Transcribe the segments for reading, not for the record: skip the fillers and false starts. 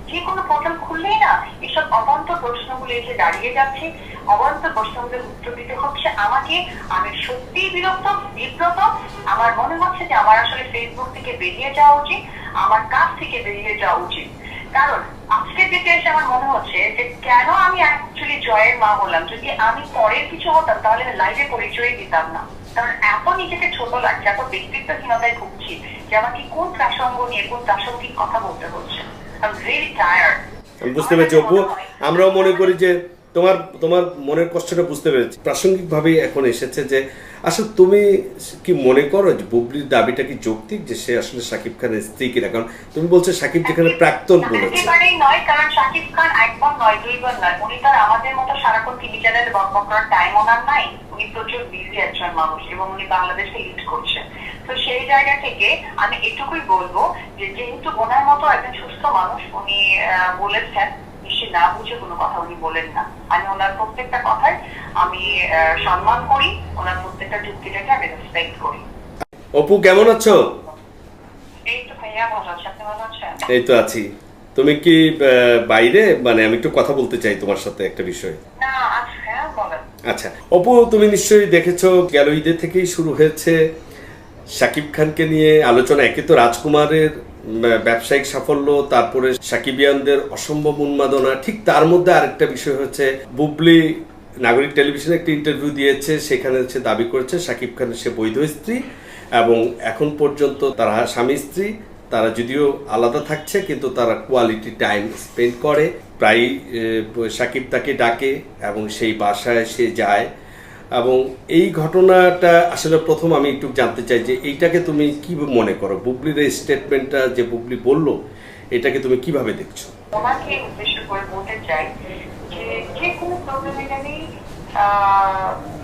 যে কোনো পোর্টাল খুললেই না এসব অবান্তর প্রশ্নগুলো এসে দাঁড়িয়ে যাচ্ছে, অবান্তর প্রশ্নগুলোর উত্তর দিতে হচ্ছে আমাকে। আমি সত্যিই বিব্রত। আমার মনে হচ্ছে যে আমার আসলে ফেসবুক থেকে বেরিয়ে যাওয়া উচিত, আমার কাছ থেকে বেরিয়ে যাওয়া উচিত। কারণ আজকের দিকে এসে আমার মনে হচ্ছে যে কেন আমি অ্যাকচুয়ালি জয়ের মা হলাম। যদি আমি পরের কিছু হতাম তাহলে লাইভে পরিচয় দিতাম না। কারণ এত নিজেকে ছোট লাগছে, এত ব্যক্তিত্বহীনতায় ভুগছি যে আমাকে কোন প্রাসঙ্গ নিয়ে কোন প্রাসঙ্গিক কথা বলতে হচ্ছে। I'm really tired. আমি বুঝতে পেরেছি অপু, আমরাও মনে করি যে তোমার তোমার মনের কষ্টটা বুঝতে পেরেছি। প্রাসঙ্গিকভাবে এখন এসেছে যে আসলে তুমি কি মনে করো যে বুবলির দাবিটা কি যৌক্তিক, যে সে আসলে শাকিব খানের স্ত্রী কিনা? কারণ তুমি বলছো শাকিব যেখানে প্রাক্তন বলেছে। একেবারেই নয়, কারণ শাকিব খান একবার নয় দুইবার নয়, উনি তার আমাদের মতো সারাক্ষণ টিভি চ্যানেলে বকবক করার টাইম ওনার নাই। উনি প্রচুর বিজি একজন মানুষ এবং উনি বাংলাদেশকে লিড করছেন। তো সেই জায়গা থেকে আমি এটুকুই বলবো যে যেহেতু ওনার মতো একজন সুস্থ মানুষ উনি বলেছেন, নিশ্চয়ই না বুঝে কোনো কথা উনি বলেন না। আমি ওনার প্রত্যেকটা কথাই আমি সম্মান করি, ওনার প্রত্যেকটা যুক্তিটাকে আমি রেসপেক্ট করি। অপু কেমন আছো? এই তো ভাইয়া ভালো আছে, আপনি ভালো আছেন? এই তো আছি। তুমি কি বাইরে, মানে আমি একটু কথা বলতে চাই তোমার সাথে একটা বিষয়। না আচ্ছা বলেন। আচ্ছা অপু, তুমি নিশ্চয়ই দেখেছো গেল ঈদের থেকেই শুরু হয়েছে শাকিব খানকে নিয়ে আলোচনা। একে তো রাজকুমারের ব্যবসায়িক সাফল্য, তারপরে সাকিবিয়ানদের অসম্ভব উন্মাদনা, ঠিক তার মধ্যে আরেকটা বিষয় হচ্ছে বুবলি নাগরিক টেলিভিশনে একটা ইন্টারভিউ দিয়েছে, সেখানে হচ্ছে দাবি করেছে শাকিব খানের সে বৈধ স্ত্রী এবং এখন পর্যন্ত তারা স্বামী স্ত্রী। তারা যদিও আলাদা থাকছে কিন্তু তারা কোয়ালিটি টাইম স্পেন্ড করে, প্রায় শাকিব তাকে ডাকে এবং সেই বাসায় সে যায়। এবং এই ঘটনাটা আসলে প্রথম আমি একটু জানতে চাই যে এইটাকে তুমি কি মনে করো? বুবলির এই স্টেটমেন্টটা যে বুবলি বললো, এটাকে তুমি কিভাবে দেখছো? তোমাকে উদ্দেশ্য করে বলতে চাই যে যে কোনো প্রবলেমে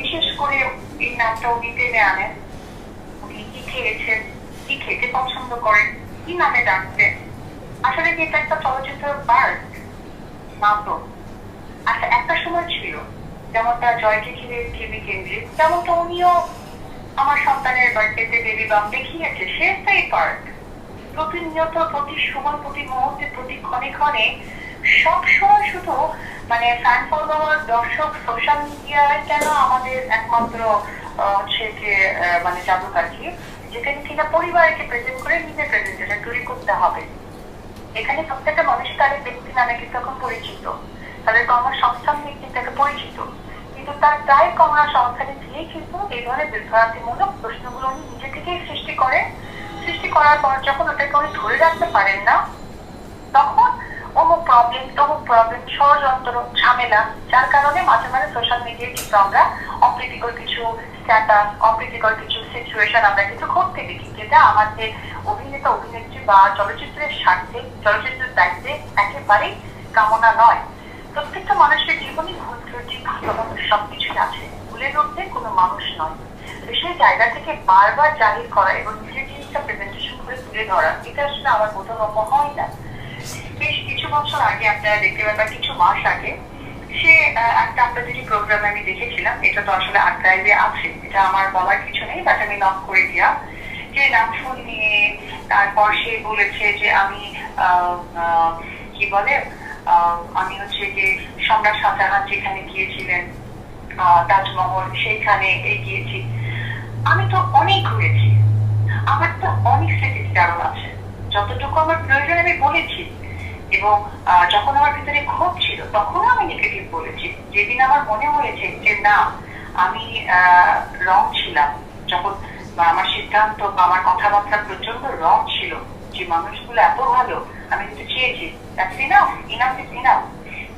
বিশেষ করে এই নামটা উনি টেনে আনেন। উনি কি খেয়েছেন, কি খেতে পছন্দ করেন, কি নামে ডাকতে। আসলে কি এটা একটা চলচ্চিত্র পার্ট না তো? আচ্ছা একটা সময় ছিল যেমনটা জয়কে ঘিরে টিভি কেন্দ্রিক, তেমনটা উনিও আমার সন্তানের বার্থডেতে বেবি বাম দেখিয়েছে। সে একটাই পার্ট। প্রতিনিয়ত প্রতি সময় প্রতি মুহূর্তে প্রতি ক্ষণে ক্ষণে সবসময় শুধু মানে ফ্যান ফলোয়ার দর্শক সোশ্যাল মিডিয়ায় কেন আমাদের একমাত্র হচ্ছে যে মানে জাদুকাঠি, যেখানে কিনা পরিবারকে প্রেজেন্ট করে নিজের প্রেজেন্টেশন তৈরি করতে হবে। এখানে প্রত্যেকটা মানুষ তাদের ব্যক্তি নামে কিন্তু এখন পরিচিত, তাদের কর্মসংস্থান নিয়ে কিন্তু একটা পরিচিত, কিন্তু তার প্রায় কর্মসংস্থানে দিয়েই কিন্তু এই ধরনের বিভ্রান্তিমূলক প্রশ্নগুলো উনি নিজে থেকেই সৃষ্টি করেন। সৃষ্টি করার পর যখন ওটাকে উনি ধরে রাখতে পারেন না, তখন অমুক প্রবলেম ষড়যন্ত্র ঝামেলা, যার কারণে মাঝে মাঝে সোশ্যাল মিডিয়ায় কিন্তু আমরা অপ্রীতিকর কিছু স্ট্যাটাস, অপ্রীতিকর কিছু সিচুয়েশন আমরা কিন্তু ঘটতে দেখি, যেটা আমাদের অভিনেতা অভিনেত্রী বা চলচ্চিত্রের স্বার্থে চলচ্চিত্রের দায়িত্বে একেবারেই কামনা নয়। প্রত্যেকটা মানুষের জীবনে ভুল ত্রুটি ভালো মন্দ সবকিছুই আছে, ভুলের মধ্যে কোনো মানুষ নয়। সেই জায়গা থেকে বারবার জাহির করা এবং নিজের জিনিসটা প্রেজেন্টেশন করে তুলে ধরা, এটা আসলে আমার বোধগম্য হয় না। বেশ কিছু বছর আগে আপনারা দেখতে পাবেন, কিছু মাস আগে সে একটা আপনাদের যে প্রোগ্রামে আমি দেখেছিলাম, এটা তো আসলে আর্কাইভে আছে, এটা আমার বলার কিছু নেই, বাট আমি নক করে দিয়া যে নাম শুনিয়ে তারপর সে বলেছে যে আমি কি বলে আমি হচ্ছে যে সম্রাট শাহজাহান যেখানে গিয়েছিলেন তাজমহল সেইখানে গিয়েছি। আমি তো অনেক ঘুরেছি, আমার তো অনেক স্মৃতির কারণ আছে, যতটুকু আমার প্রয়োজন আমি বলেছি। এবং যখন আমার ভিতরে ক্ষোভ ছিল তখনও আমি নেগেটিভ বলেছি। যেদিন আমার মনে হয়েছে যে না আমি রং ছিলাম, যখন আমার সিদ্ধান্ত বা আমার কথাবার্তা প্রচন্ড রং ছিল, যে মানুষগুলো এত ভালো আমি কিন্তু চেয়েছি,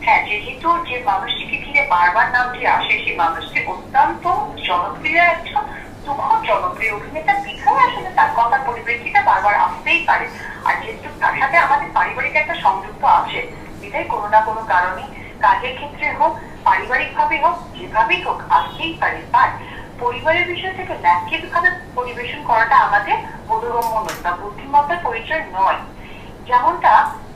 হ্যাঁ যেহেতু যে মানুষটিকে ঘিরে বারবার নামটি আসে সেই মানুষটি অত্যন্ত জনপ্রিয় একজন খুব জনপ্রিয় অভিনেতা, বিধায় আসলে তার কথার পরিপ্রেক্ষিতে বারবার আসতেই পারে। আর যেহেতু তার সাথে আমাদের পারিবারিক একটা সংযুক্ত আছে, বিধায় কোনো না কোনো কারণে কাজের ক্ষেত্রে হোক পারিবারিক ভাবে হোক যেভাবেই হোক আসতেই পারে। আর পরিবারের বিষয় থেকে ন্যায্যিক ভাবে পরিবেশন করাটা আমাদের বোধগম্য নয় বা বুদ্ধিমত্তার পরিচয় নয়। যেমনটা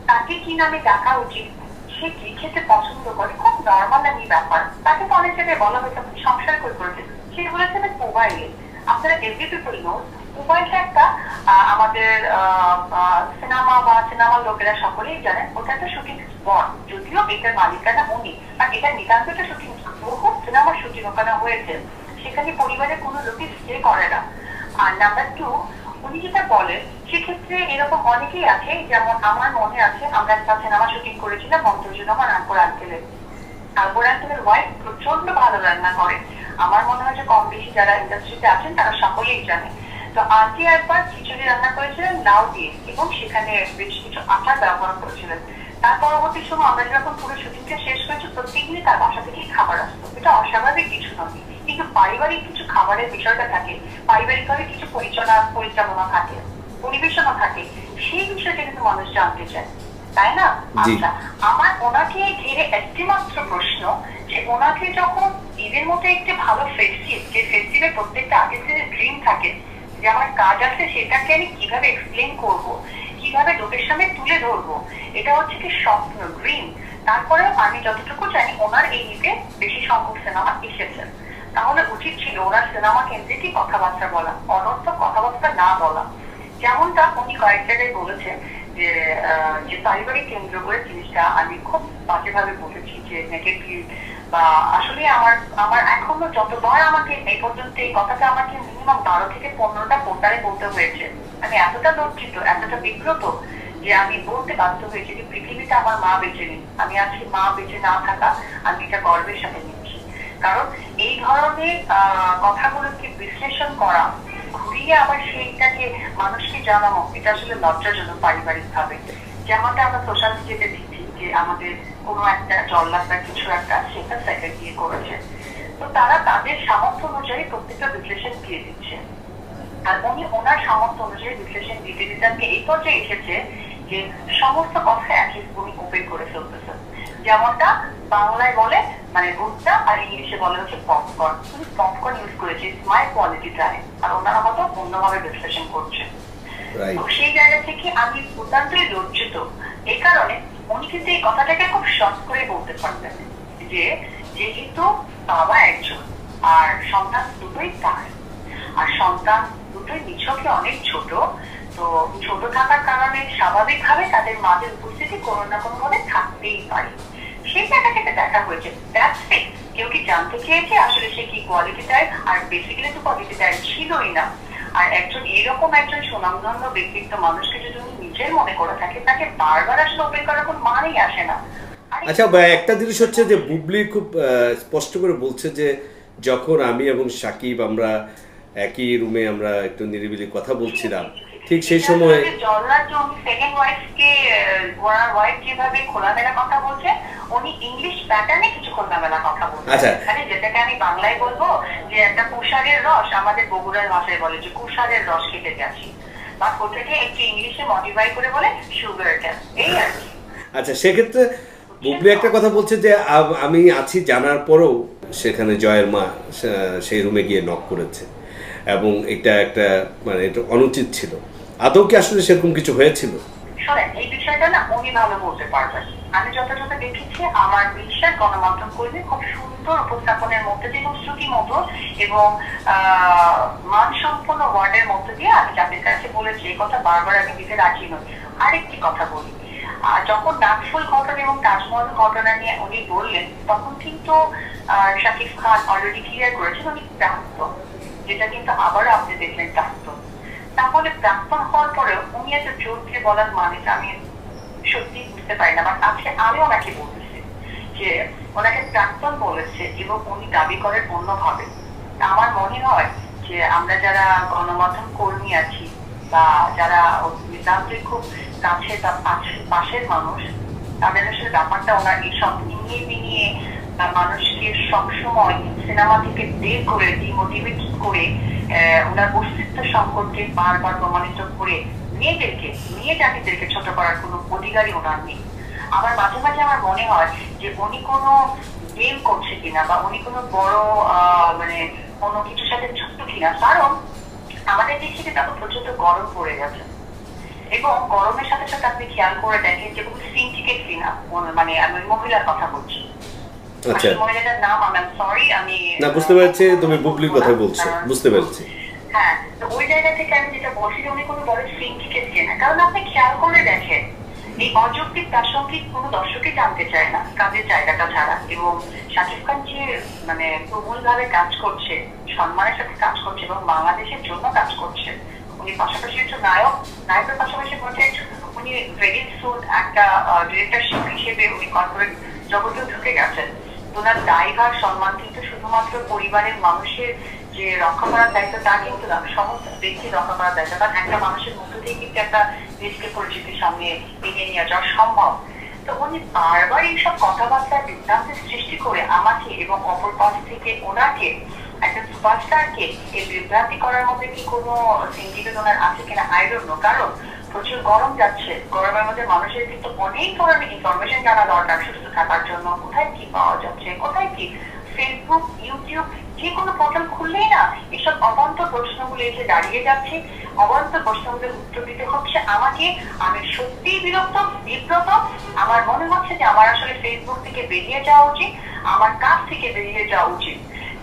তাকে কি নামে ডাকা উচিত, সে কি খেতে পছন্দ করে, খুব নর্মাল আমি ব্যাপার। তাকে তো অনেক জায়গায় বলা হয়েছে আপনি সংসার করে করেছে, সে বলেছে মোবাইলে। আপনারা এভরি পিপল নো উপায়টা একটা আমাদের সিনেমা বা সিনেমার লোকেরা সকলেই জানেন ওটা একটা শুটিং স্পট, যদিও এটার মালিকানা উনি, আর এটা নিতান্ত একটা শুটিং স্পট, বহু সিনেমার শুটিং ওখানে হয়েছে, সেখানে পরিবারের কোনো লোকই স্টে করে না। আর নাম্বার 2, উনি যেটা বলেন সেক্ষেত্রে এরকম অনেকেই আছে, যেমন আমার মনে আছে আমরা একটা সিনেমা শুটিং করেছিলাম মন্ত্রজনমা রামপুর আঙ্কেলের। রামপুর আঙ্কেলের ওয়াইফ প্রচন্ড ভালো রান্না করে, আমার মনে হয় যে কম বেশি যারা ইন্ডাস্ট্রিতে আছেন তারা সকলেই জানে। তো আন্টি একবার খিচুড়ি রান্না করেছিলেন লাউ দিয়ে, এবং সেখানে বেশ কিছু আচার ব্যবহার করেছিলেন। তার পরবর্তী সময় আমরা যখন পুরো শুটিংটা শেষ হয়েছে প্রত্যেকদিনই তার বাসা থেকেই খাবার আসতো, এটা অস্বাভাবিক কিছু নয়, কিন্তু পারিবারিক কিছু খাবারের বিষয়টা থাকে, পারিবারিকভাবে কিছু পরিচালনা থাকে, পরিবেশনা থাকে, সেই বিষয়টা কিন্তু মানুষ জানতে চায়, তাই না? আচ্ছা, আমার ওনাকে ঘিরে একটি মাত্র প্রশ্ন, যে ওনাকে যখন ঈদের মতো একটি ভালো ফেস্টিভ, যে ফেস্টিভের প্রত্যেকটা আর্টিস্টের ড্রিম থাকে যে আমার কাজ আছে সেটাকে আমি কিভাবে এক্সপ্লেন করব, কিভাবে লোকের সামনে তুলে ধরবো, এটা হচ্ছে কি স্বপ্ন, ড্রিম। তারপরেও আমি যতটুকু জানি ওনার এই ঈদে বেশি সংখ্যক সিনেমা এসেছে, তাহলে উচিত ছিল ওনার সিনেমা কেন্দ্রিকই কথাবার্তা বলা, অনর্থক কথাবার্তা না বলা। যেমনটা উনি কয়েক জায়গায় বলেছে যে পারিবারিক কেন্দ্র করে জিনিসটা আমি খুব বাজেভাবে বলেছি, যে নেগেটিভ, বা আসলে আমার এখনো যতবার আমাকে এই পর্যন্ত এই কথাটা আমাকে মিনিমাম 12 থেকে 15টা পোর্টালে বলতে হয়েছে, আমি এতটা লজ্জিত, এতটা বিব্রত যে আমি বলতে বাধ্য হয়েছি যে পৃথিবীতে আমার মা বেঁচে নেই, আমি আজকে মা বেঁচে না থাকা আমি এটা গর্বের সাথে নিচ্ছি। কারণ এই ধরনের কথাগুলোকে বিশ্লেষণ করা, ঘুরিয়ে আবার সেইটাকে মানুষকে জানানো, এটা আসলে লজ্জাজনক পারিবারিক ভাবে। যেমনটা আমরা সোশ্যাল মিডিয়াতে দেখছি যে আমাদের কোনো একটা জল্লাদ বা কিছু একটা সেটা সেকেন্ড দিয়ে করেছে, তো তারা তাদের সামর্থ্য অনুযায়ী প্রত্যেকটা বিশ্লেষণ দিয়ে দিচ্ছে। আর উনি ওনার সামর্থ্য অনুযায়ী বিশ্লেষণ দিতে দিতে এই পর্যায়ে এসেছে যে সমস্ত কথা একই উনি ওপেন করে ফেলতেছেন। যেমনটা বাংলায় বলে মানে ভুট্টা, আর ইংলিশে বলে হচ্ছে পপকর্ন। উনি পপকর্ন ইউজ করেছে মাই কোয়ালিটি টাইম, আর ওনারা হয়তো অন্যভাবে বিশ্লেষণ করছে। তো সেই জায়গা থেকে আমি অত্যন্তই লজ্জিত। এই কারণে উনি কিন্তু এই কথাটাকে খুব শর্ট করে বলতে পারতেন যে যেহেতু বাবা একজন আর সন্তান দুটোই তার, আর সন্তান দুটোই নিছকে অনেক ছোট, তো ছোট থাকার কারণে স্বাভাবিকভাবে তাদের মাঝে উপস্থিতি কোনো না কোনো ভাবে থাকতেই পারে, সেই জায়গাটাকে দেখা হয়েছে। কেউ কি জানতে চেয়েছে আসলে সে কি কোয়ালিটি টাইপ, আর বেসিক্যালি তো কোয়ালিটি টাইপ ছিলই না। আর একজন এরকম একজন সুনামধন্য ব্যক্তিত্ব মানুষকে যদি উনি নিজের মনে করে থাকে, তাকে বারবার আসলে ওপেন করার কোনো মানেই আসে না। আচ্ছা, একটা জিনিস হচ্ছে যে বুবলি খুব স্পষ্ট করে বলছে যে যখন আমি এবং সাকিব আমরা একই রুমে আমরা একটু নিরিবিলি কথা বলছিলাম, ঠিক সেই সময় জল্লাদ যে উনি সেকেন্ড ওয়াইফকে ওনার ওয়াইফ যেভাবে খোলামেলা কথা বলছে, উনি ইংলিশ প্যাটার্নে কিছু খোলামেলা কথা বলছে। আচ্ছা, যেটাকে আমি বাংলায় বলবো যে একটা কুষারের রস, আমাদের বগুড়ার ভাষায় বলে যে কুষারের রস খেতে যাচ্ছি, বা ওটাকে একটু ইংলিশে মডিফাই করে বলে সুগার ক্যান, এই আর কি। আচ্ছা, সেক্ষেত্রে বুবলি একটা কথা বলছে যে আমি আছি জানার পরেও সেখানে জয়ের মা সেই রুমে গিয়ে নক করেছে, এবং এটা একটা মানে এটা অনুচিত ছিল। আদৌ কি আসলে সেরকম কিছু হয়েছিল? শোনেন, এই বিষয়টা না উনি ভালো বলতে পারবেন। আমি যতটুকু দেখেছি আমার বিশ্বাস গণমাধ্যম কর্মী খুব সুন্দর উপস্থাপনের মধ্যে দিয়ে এবং শ্রুতি মতো এবং মানসম্পন্ন ওয়ার্ডের মধ্যে দিয়ে আমি যাদের কাছে বলেছি, এই কথা বারবার আমি দিতে রাজি নই। আরেকটি কথা বলি, যখন নাকফুল ঘটনা এবং তাজমহল ঘটনা নিয়ে উনি বললেন, তখন কিন্তু শাকিব খান অলরেডি ক্লিয়ার করেছেন উনি প্রাক্তন, যেটা কিন্তু আবারও আপনি দেখলেন প্রাক্তন। তাহলে প্রাক্তন হওয়ার পরেও উনি এত জোর দিয়ে বলার মানেটা আমি সত্যি বুঝতে পারি না। বাট আজকে আমি ওনাকে বলতেছি যে ওনাকে প্রাক্তন বলেছে এবং উনি দাবি করেন অন্যভাবে। আমার মনে হয় যে আমরা যারা গণমাধ্যম কর্মী আছি বা যারা নিতান্তই খুব কাছে বা পাশের মানুষ, তাদের আসলে ব্যাপারটা ওনার এইসব নিয়ে মানুষকে সবসময় সিনেমা থেকে বের করে ডিমোটিভেট করে ওনার অস্তিত্ব সম্পর্কে বারবার প্রমাণিত করে মেয়ে জাতিদেরকে ছোট করার কোনো অধিকারই ওনার নেই। আমার মাঝে মাঝে আমার মনে হয় যে উনি কোনো গেম করছে কিনা, বা উনি কোনো বড় মানে কোনো কিছুর সাথে যুক্ত কিনা। কারণ আমাদের দেশে কিন্তু এখন প্রচন্ড গরম পড়ে গেছে, এবং গরমের সাথে সাথে আপনি খেয়াল করে দেখেন যে কোনো সিন্ডিকেট কিনা, মানে আমি মহিলার কথা বলছি। আচ্ছা, মহিলাটার নাম আমি সরি, আমি না বুঝতে পারছি তুমি বুবলির কথা বলছো, বুঝতে পারছি। হ্যাঁ, তো ওই জায়গা থেকে আমি যেটা বলছি যে উনি কোনো বড় সিন্ডিকেট কেনা, কারণ আপনি খেয়াল করে দেখেন এই অযৌক্তিক প্রাসঙ্গিক কোনো দর্শকই জানতে চায় না কাজের জায়গাটা ছাড়া। এবং শাকিব খান যে মানে প্রবল ভাবে কাজ করছে, সম্মানের সাথে কাজ করছে এবং বাংলাদেশের জন্য কাজ করছে। উনি পাশাপাশি একজন নায়কের পাশাপাশি বলছে উনি ভেরি সুন একটা ডিরেক্টরশিপ হিসেবে উনি কর্পোরেট জগতেও ঢুকে গেছেন। ওনার দায়ভার সম্মান কিন্তু শুধুমাত্র পরিবারের মানুষের যে রক্ষা করার দায়িত্ব তা কিন্তু না, সমস্ত ব্যক্তি রক্ষা করার দায়িত্ব। কারণ একটা মানুষের মধ্য দিয়ে কিন্তু একটা দেশকে পরিচিতির সামনে এগিয়ে নিয়ে যাওয়া সম্ভব। তো উনি বারবার এইসব কথাবার্তার বিভ্রান্তি সৃষ্টি করে আমাকে এবং অপর পাশ থেকে ওনাকে একটা সুপারস্টারকে এই বিভ্রান্তি করার মধ্যে কি কোনো সিন্ডিকেট ওনার আছে কিনা আই ডোন্ট নো। কারণ প্রচুর গরম যাচ্ছে, গরমের মধ্যে মানুষের কিন্তু অনেক ধরনের ইনফরমেশন জানা দরকার সুস্থ থাকার জন্য। কোথায় কি পাওয়া যাচ্ছে, কোথায় কি, ফেসবুক, ইউটিউব, যে কোনো পোর্টাল খুললেই না এসব অবান্তর প্রশ্নগুলো এসে দাঁড়িয়ে যাচ্ছে। অবান্তর প্রশ্নগুলোর উত্তর দিতে হচ্ছে আমাকে। আমি সত্যিই বিব্রত। আমার মনে হচ্ছে যে আমার আসলে ফেসবুক থেকে বেরিয়ে যাওয়া উচিত, আমার কাছ থেকে বেরিয়ে যাওয়া উচিত।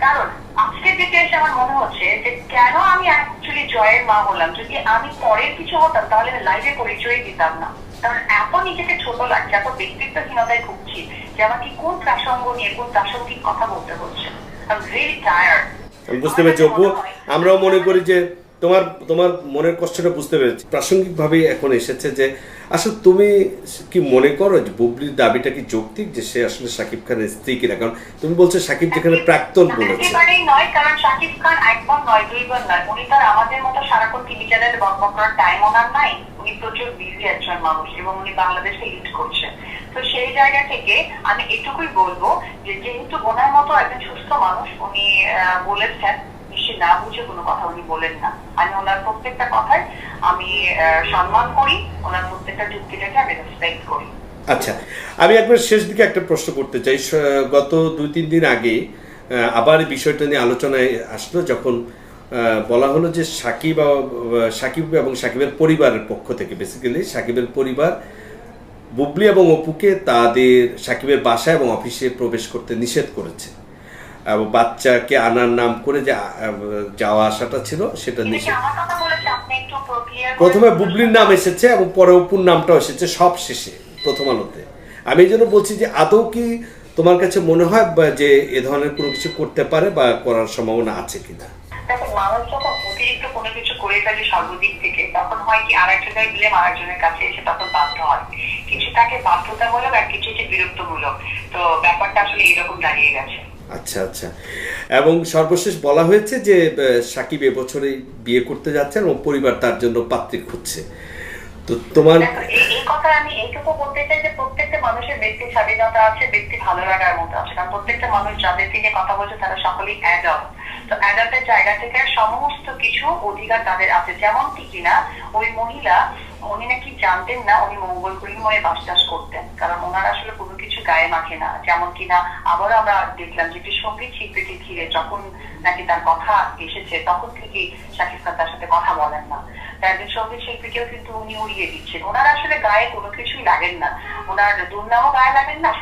কারণ আজকের দিকে এসে আমার মনে হচ্ছে যে কেন আমি অ্যাকচুয়ালি জয়ের মা হলাম। যদি আমি পরের কিছু হতাম তাহলে আমি লাইভে পরিচয় দিতাম না। কারণ এত নিজেকে ছোট লাগছে, এত ব্যক্তিত্বহীনতায় ভুগছি যে আমাকে কোন প্রাসঙ্গ নিয়ে কোন প্রাসঙ্গিক কথা বলতে হচ্ছে। I'm really tired. আমি বুঝতে পেরেছি অপু, আমরাও মনে করি যে তোমার মনের কষ্টটা বুঝতে পেরেছি। প্রাসঙ্গিকভাবে এখন এসেছে যে আসলে তুমি কি মনে করো যে বুবলির দাবিটা কি যৌক্তিক যে সে আসলে শাকিব খানের স্ত্রী কিনা? কারণ তুমি বলছো শাকিব যেখানে প্রাক্তন বলেছে। একেবারেই নয়, কারণ শাকিব খান একবার নয় দুইবার নয়, উনি তার আমাদের মতো সারাক্ষণ টিভি চ্যানেলে বকবক করার টাইম ওনার নাই। উনি প্রচুর বিজি একজন মানুষ এবং উনি বাংলাদেশকে লিড করছে। তো সেই জায়গা থেকে আমি এটুকুই বলবো যে যেহেতু ওনার মতো একজন সুস্থ মানুষ উনি বলেছেন, নিশ্চয়ই না বুঝে কোনো কথা উনি বলেন না। আমি ওনার প্রত্যেকটা কথাই আমি সম্মান করি, ওনার প্রত্যেকটা যুক্তিটাকে আমি রেসপেক্ট করি। আচ্ছা, আমি একবার শেষ দিকে একটা প্রশ্ন করতে চাই। গত 2-3 দিন আগে আবার বিষয়টা নিয়ে আলোচনায় আসলো, যখন বলা হলো যে সাকিব এবং সাকিবের পরিবারের পক্ষ থেকে, বেসিক্যালি সাকিবের পরিবার বুবলি এবং অপুকে তাদের সাকিবের বাসা এবং অফিসে প্রবেশ করতে নিষেধ করেছে। বাচ্চাকে আনার নাম করে যে যাওয়া আসাটা ছিল সেটা নিষেধ। প্রথমে বুবলির নাম এসেছে এবং পরে অপুর নামটাও এসেছে সব শেষে প্রথম আলোতে। আমি এই জন্য বলছি যে আদৌ কি তোমার কাছে মনে হয় যে এ ধরনের কোনো কিছু করতে পারে বা করার সম্ভাবনা আছে কিনা? দেখো, মানুষ যখন অতিরিক্ত কোনো কিছু করে ফেলে সর্বদিক থেকে, তখন হয় কি আরেকজনের দিলে আরেকজনের কাছে এসে তখন বাধ্য হয়। কিছু তাকে বাধ্যতামূলক আর কিছু হচ্ছে বিরক্তমূলক। তো ব্যাপারটা আসলে এরকম দাঁড়িয়ে গেছে। আচ্ছা আচ্ছা, এবং সর্বশেষ বলা হয়েছে যে সাকিব এবছরে বিয়ে করতে যাচ্ছে এবং পরিবার তার জন্য পাত্রী খুঁজছে। তো তোমার এই কথা আমি এইটুকু বলতে চাই যে প্রত্যেকটা মানুষের ব্যক্তি স্বাধীনতা আছে, ব্যক্তি ভালো লাগার মতো আছে। কারণ প্রত্যেকটা মানুষ যাদের থেকে কথা বলছে তারা সকলেই অ্যাডাল্ট। তো অ্যাডাল্টের জায়গা থেকে সমস্ত কিছু অধিকার তাদের আছে। যেমন কি কিনা ওই মহিলা, উনি নাকি জানতেন না উনি মঙ্গলপুরী মনে বাস করতেন, কারণ ওনার আসলে কোনো কিছু গায়ে মাখে না। যেমন কিনা আবারও আমরা দেখলাম যে সঙ্গীত শিল্পীকে ঘিরে যখন নাকি তার কথা এসেছে তখন থেকে শাকিব খান তার সাথে কথা বলেন না। একজন সঙ্গীত শিল্পীকেও কিন্তু উনি উড়িয়ে দিচ্ছেন। ওনার আসলে গায়ে কোনো কিছুই লাগেন না, ওনার দুর্নামও গায়ে লাগেন না।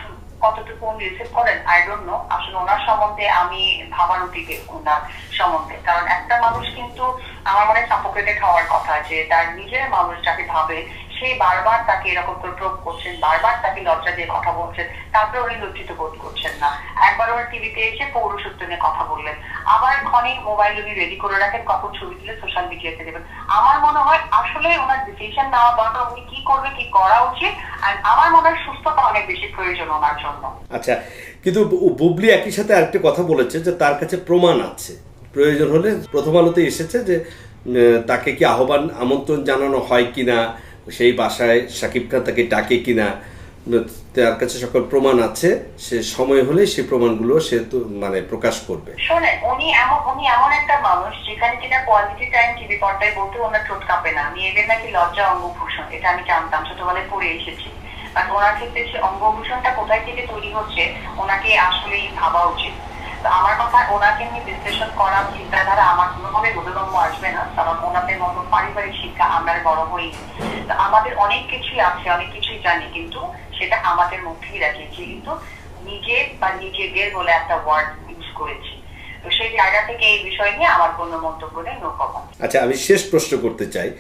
কতটুকু উনি রিসিভ করেন আই ডোন্ট নো। আসলে ওনার সম্বন্ধে আমি ভাবার অতীতে ওনার সম্বন্ধে, কারণ একটা মানুষ কিন্তু আমার মনে সাপোকেটেড হওয়ার কথা যে তার নিজের মানুষ যাকে ভাবে সে বারবার তাকে এরকম প্রোপ করছেন, বারবার তাকে লজ্জা দিয়ে কথা বলছেন, তারপরে উনি লজ্জিত বোধ করছেন না। একবার ওনার টিভিতে এসে পৌরসত্ব নিয়ে কথা বললেন, আবার ক্ষণে মোবাইল উনি রেডি করে রাখেন কখন ছবি তুলে সোশ্যাল মিডিয়াতে দেবেন। আমার মনে হয় আসলে ওনার ডিসিশন নেওয়া দরকার, উনি কি করবে, কি করা উচিত। আর আমার মনে হয় সুস্থতা অনেক বেশি প্রয়োজন ওনার জন্য। আচ্ছা, কিন্তু বুবলি একই সাথে আরেকটা কথা বলেছে যে তার কাছে প্রমাণ আছে, প্রয়োজন হলে প্রথম আলোতে এসেছে যে তাকে কি আমন্ত্রণ জানানো হয় কিনা, সেই বাসায় শাকিব খান তাকে ডাকে কিনা, তার কাছে সকল প্রমাণ আছে। সে সময় হলে সেই প্রমাণগুলো সে তো মানে প্রকাশ করবে। শোনেন, উনি এমন একটা মানুষ যেখানে কিনা কোয়ালিটি টাইম টিভি পর্দায় বলতে ওনার ঠোঁট কাঁপে না। মেয়েদের নাকি লজ্জা অঙ্গভূষণ, এটা আমি জানতাম, ছোটবেলায় পড়ে এসেছি। বাট ওনার ক্ষেত্রে সে অঙ্গভূষণটা কোথায় থেকে তৈরি হচ্ছে ওনাকে আসলেই ভাবা উচিত। আমার কথা, ওনাকে নিয়ে বিশ্লেষণ করা চিন্তাধারা আমার কোনোভাবে বোধগম্য আসবে না, কারণ ওনাদের মতো পারিবারিক শিক্ষা আমরা বড় হই। আমাদের অনেক কিছুই আছে, অনেক কিছুই জানি, কিন্তু সেটা আমাদের মধ্যেই রাখি। কিন্তু নিজে বা নিজেদের বলে একটা ওয়ার্ড ইউজ করেছি। তো সেই জায়গা থেকে এই বিষয় নিয়ে আমার কোনো মন্তব্য নেই, নো কমেন্ট। আচ্ছা, আমি শেষ প্রশ্ন করতে চাই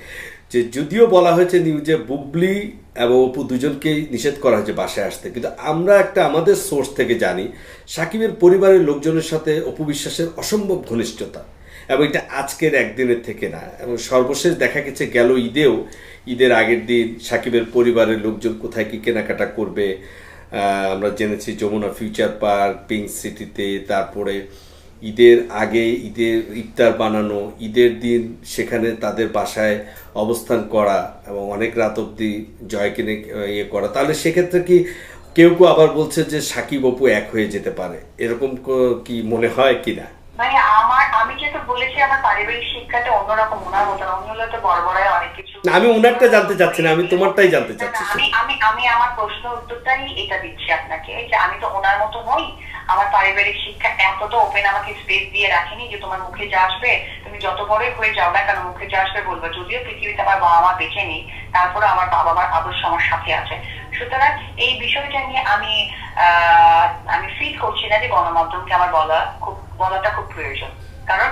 যে যদিও বলা হয়েছে নিউজে বুবলি এবং অপু দুজনকেই নিষেধ করা হয়েছে বাসায় আসতে, কিন্তু আমরা একটা আমাদের সোর্স থেকে জানি সাকিবের পরিবারের লোকজনের সাথে অপু বিশ্বাসের অসম্ভব ঘনিষ্ঠতা, এবং এটা আজকের একদিনের থেকে না, এবং সর্বশেষ দেখা গেছে গেল ঈদের আগের দিন সাকিবের পরিবারের লোকজন কোথায় কি কেনাকাটা করবে আমরা জেনেছি যমুনা ফিউচার পার্ক, পিঙ্ক সিটিতে, তারপরে ঈদের আগে ঈদের ইফতার বানানো, ঈদের দিন সেখানে তাদের বাসায় অবস্থান করা এবং অনেক রাত অবধি জয়কে ইয়ে করা। তাহলে সেক্ষেত্রে কি কেউ আবার বলছে যে সাকিব অপু এক হয়ে যেতে পারে, এরকম কি মনে হয় কিনা? মানে আমি যেহেতু বলেছি আমার পারিবারিক শিক্ষাটা অন্যরকম, ওনার মতন অন্য হলে তো বড় বড় অনেক কিছু। আমি ওনারটা জানতে চাচ্ছি না, আমি তোমারটাই জানতে চাচ্ছি। আমি আমার প্রশ্ন উত্তরটাই এটা দিচ্ছি আপনাকে, যে আমি তো ওনার মতো নই। আমার পারিবারিক শিক্ষা এতটা ওপেন আমাকে স্পেস দিয়ে রাখেনি যে তোমার মুখে যা আসবে তুমি যত বড়ই হয়ে যাও না কেন মুখে যা আসবে বলবো। যদিও পৃথিবীতে আমার বাবা মা বেঁচে নেই, তারপরে আমার বাবা মার আদর্শ আমার সাথে আছে। সুতরাং এই বিষয়টা নিয়ে আমি ফিল করছি না যে গণমাধ্যমকে আমার বলাটা খুব প্রয়োজন, কারণ